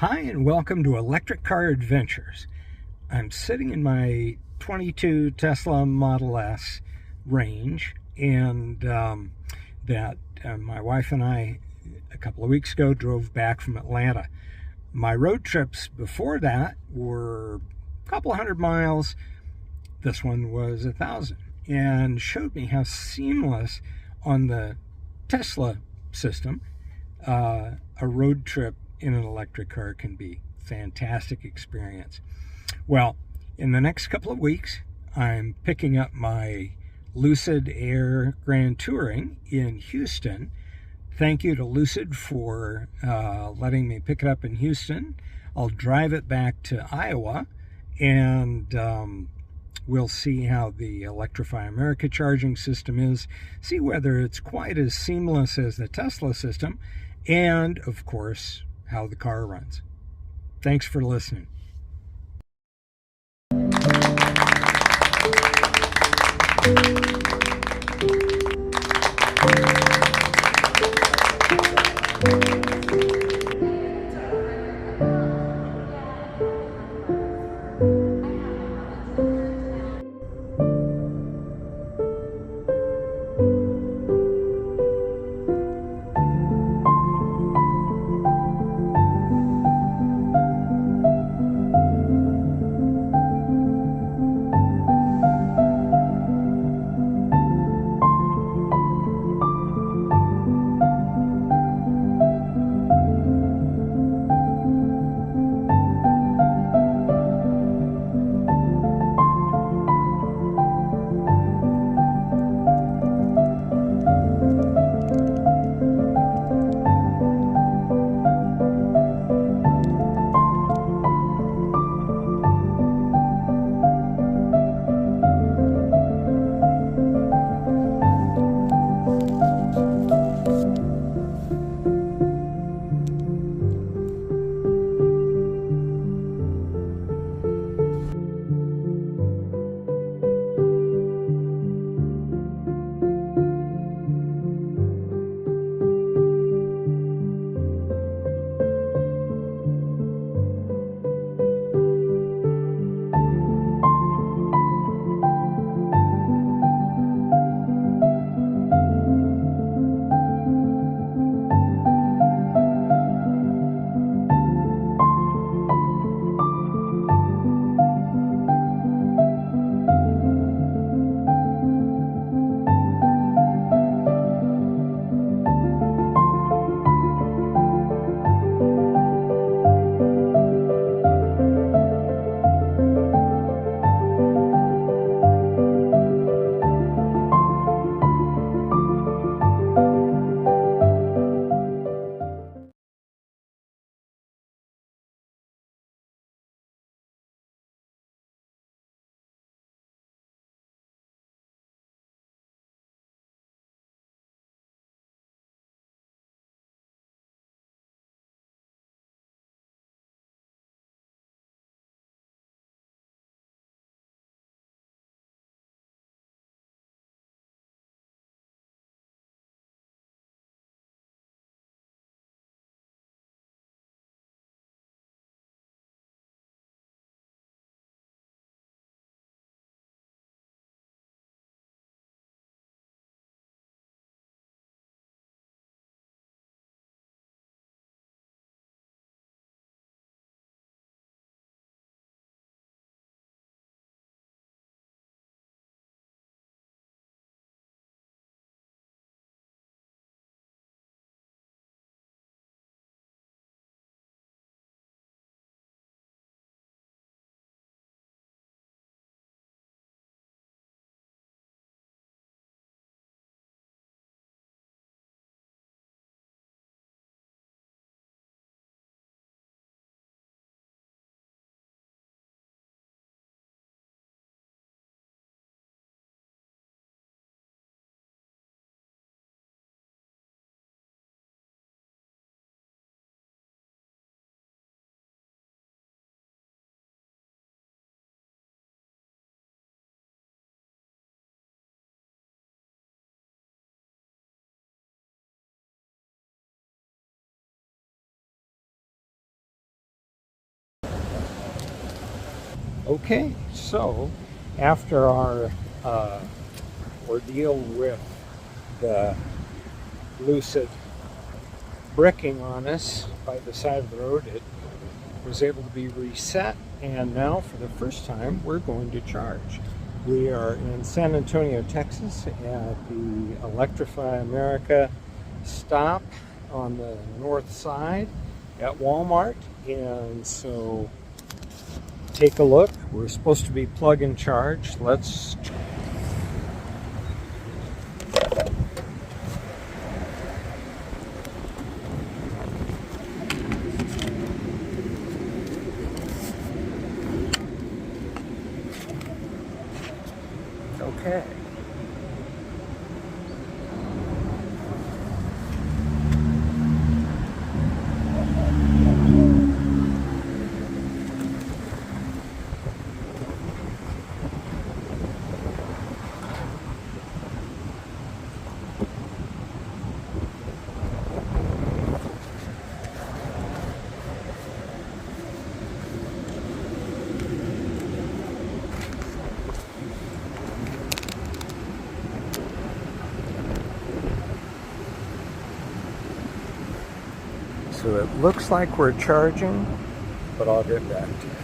Hi, and welcome to Electric Car Adventures. I'm sitting in my 22 Tesla Model S range, and my wife and I, a couple of weeks ago, drove back from Atlanta. My road trips before that were a couple 100 miles. This one was 1,000, and showed me how seamless on the Tesla system a road trip in an electric car can be. Fantastic experience. Well, in the next couple of weeks, I'm picking up my Lucid Air Grand Touring in Houston. Thank you to Lucid for letting me pick it up in Houston. I'll drive it back to Iowa, and we'll see how the Electrify America charging system is, see whether it's quite as seamless as the Tesla system, and, of course, how the car runs. Thanks for listening. Okay, so after our ordeal with the Lucid bricking on us by the side of the road, it was able to be reset, and now for the first time we're going to charge. We are in San Antonio, Texas at the Electrify America stop on the north side at Walmart, and so take a look. We're supposed to be plug and charge. Let's okay. So it looks like we're charging, but I'll get back to you.